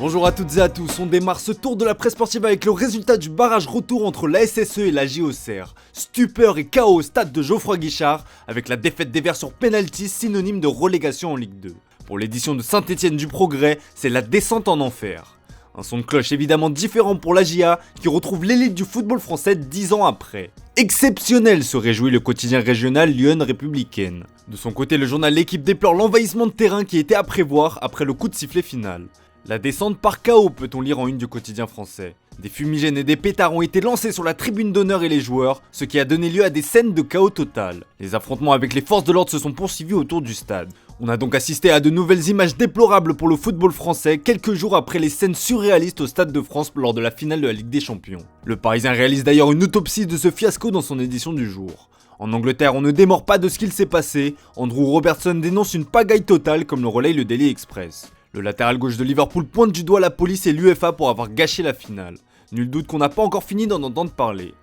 Bonjour à toutes et à tous, on démarre ce tour de la presse sportive avec le résultat du barrage retour entre la SSE et la JOCR. Stupeur et chaos au stade de Geoffroy Guichard, avec la défaite des Verts sur penalty synonyme de relégation en Ligue 2. Pour l'édition de Saint-Etienne du Progrès, c'est la descente en enfer. Un son de cloche évidemment différent pour l'AJA qui retrouve l'élite du football français 10 ans après. Exceptionnel se réjouit le quotidien régional Lyon Républicaine. De son côté, le journal L'équipe déplore l'envahissement de terrain qui était à prévoir après le coup de sifflet final. La descente par chaos peut-on lire en une du quotidien français. Des fumigènes et des pétards ont été lancés sur la tribune d'honneur et les joueurs, ce qui a donné lieu à des scènes de chaos total. Les affrontements avec les forces de l'ordre se sont poursuivis autour du stade. On a donc assisté à de nouvelles images déplorables pour le football français quelques jours après les scènes surréalistes au Stade de France lors de la finale de la Ligue des Champions. Le Parisien réalise d'ailleurs une autopsie de ce fiasco dans son édition du jour. En Angleterre, on ne démord pas de ce qu'il s'est passé. Andrew Robertson dénonce une pagaille totale comme le relaye le Daily Express. Le latéral gauche de Liverpool pointe du doigt la police et l'UEFA pour avoir gâché la finale. Nul doute qu'on n'a pas encore fini d'en entendre parler.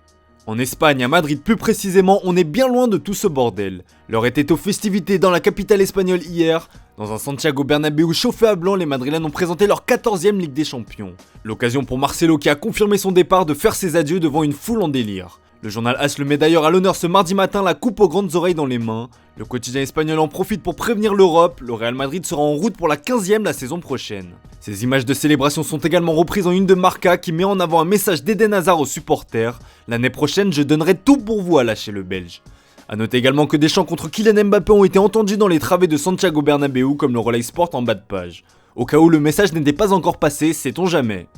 En Espagne, à Madrid plus précisément, on est bien loin de tout ce bordel. L'heure était aux festivités dans la capitale espagnole hier. Dans un Santiago Bernabéu chauffé à blanc, les Madrilènes ont présenté leur 14e Ligue des Champions. L'occasion pour Marcelo qui a confirmé son départ de faire ses adieux devant une foule en délire. Le journal AS le met d'ailleurs à l'honneur ce mardi matin, la coupe aux grandes oreilles dans les mains. Le quotidien espagnol en profite pour prévenir l'Europe, le Real Madrid sera en route pour la 15e la saison prochaine. Ces images de célébration sont également reprises en une de Marca qui met en avant un message d'Eden Hazard aux supporters. L'année prochaine, je donnerai tout pour vous, à lâcher le Belge. A noter également que des chants contre Kylian Mbappé ont été entendus dans les travées de Santiago Bernabéu comme le relaye Sport en bas de page. Au cas où le message n'était pas encore passé, sait-on jamais.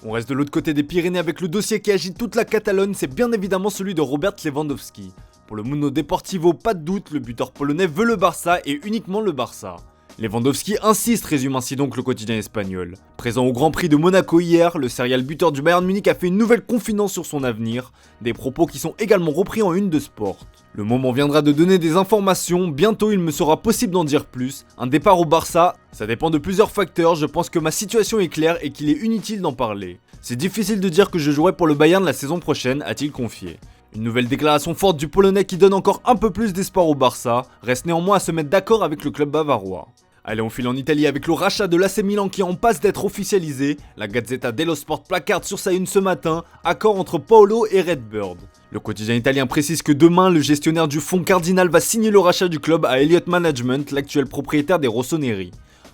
On reste de l'autre côté des Pyrénées avec le dossier qui agite toute la Catalogne, c'est bien évidemment celui de Robert Lewandowski. Pour le Mundo Deportivo, pas de doute, le buteur polonais veut le Barça et uniquement le Barça. Lewandowski insiste, résume ainsi donc le quotidien espagnol. Présent au Grand Prix de Monaco hier, le serial buteur du Bayern Munich a fait une nouvelle confidence sur son avenir, des propos qui sont également repris en une de Sport. Le moment viendra de donner des informations, bientôt il me sera possible d'en dire plus. Un départ au Barça, ça dépend de plusieurs facteurs, je pense que ma situation est claire et qu'il est inutile d'en parler. C'est difficile de dire que je jouerai pour le Bayern la saison prochaine, a-t-il confié. Une nouvelle déclaration forte du Polonais qui donne encore un peu plus d'espoir au Barça, reste néanmoins à se mettre d'accord avec le club bavarois. Allez, on file en Italie avec le rachat de l'AC Milan qui est en passe d'être officialisé. La Gazzetta dello Sport placarde sur sa une ce matin, accord entre Paolo et Redbird. Le quotidien italien précise que demain, le gestionnaire du fonds Cardinal va signer le rachat du club à Elliott Management, l'actuel propriétaire des Rossoneri.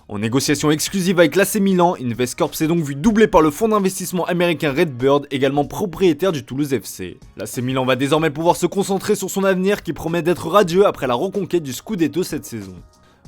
En négociation exclusive avec l'AC Milan, Investcorp s'est donc vu doublé par le fonds d'investissement américain Redbird, également propriétaire du Toulouse FC. L'AC Milan va désormais pouvoir se concentrer sur son avenir qui promet d'être radieux après la reconquête du Scudetto cette saison.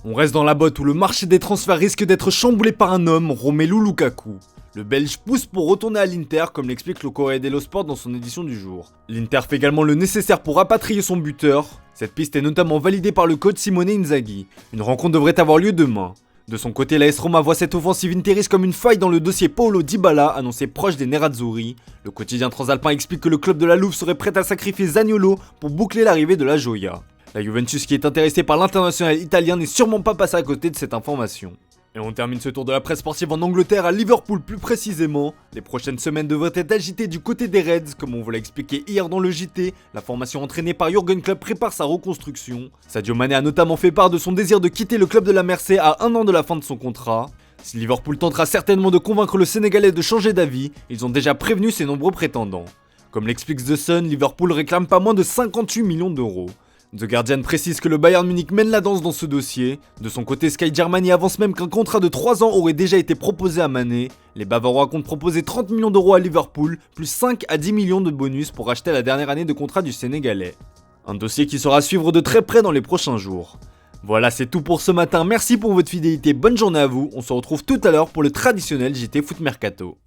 On reste dans la botte où le marché des transferts risque d'être chamboulé par un homme, Romelu Lukaku. Le Belge pousse pour retourner à l'Inter, comme l'explique le Corriere dello Sport dans son édition du jour. L'Inter fait également le nécessaire pour rapatrier son buteur. Cette piste est notamment validée par le coach Simone Inzaghi. Une rencontre devrait avoir lieu demain. De son côté, l'AS Roma voit cette offensive interiste comme une faille dans le dossier Paulo Dybala, annoncé proche des Nerazzurri. Le quotidien transalpin explique que le club de la Louve serait prêt à sacrifier Zaniolo pour boucler l'arrivée de la Joya. La Juventus qui est intéressée par l'international italien n'est sûrement pas passée à côté de cette information. Et on termine ce tour de la presse sportive en Angleterre, à Liverpool plus précisément. Les prochaines semaines devraient être agitées du côté des Reds, comme on vous l'a expliqué hier dans le JT. La formation entraînée par Jürgen Klopp prépare sa reconstruction. Sadio Mané a notamment fait part de son désir de quitter le club de la Mersey à 1 an de la fin de son contrat. Si Liverpool tentera certainement de convaincre le Sénégalais de changer d'avis, ils ont déjà prévenu ses nombreux prétendants. Comme l'explique The Sun, Liverpool réclame pas moins de 58 millions d'euros. The Guardian précise que le Bayern Munich mène la danse dans ce dossier. De son côté, Sky Germany avance même qu'un contrat de 3 ans aurait déjà été proposé à Mané. Les Bavarois comptent proposer 30 millions d'euros à Liverpool, plus 5 à 10 millions de bonus pour acheter la dernière année de contrat du Sénégalais. Un dossier qui sera à suivre de très près dans les prochains jours. Voilà, c'est tout pour ce matin, merci pour votre fidélité, bonne journée à vous, on se retrouve tout à l'heure pour le traditionnel JT Foot Mercato.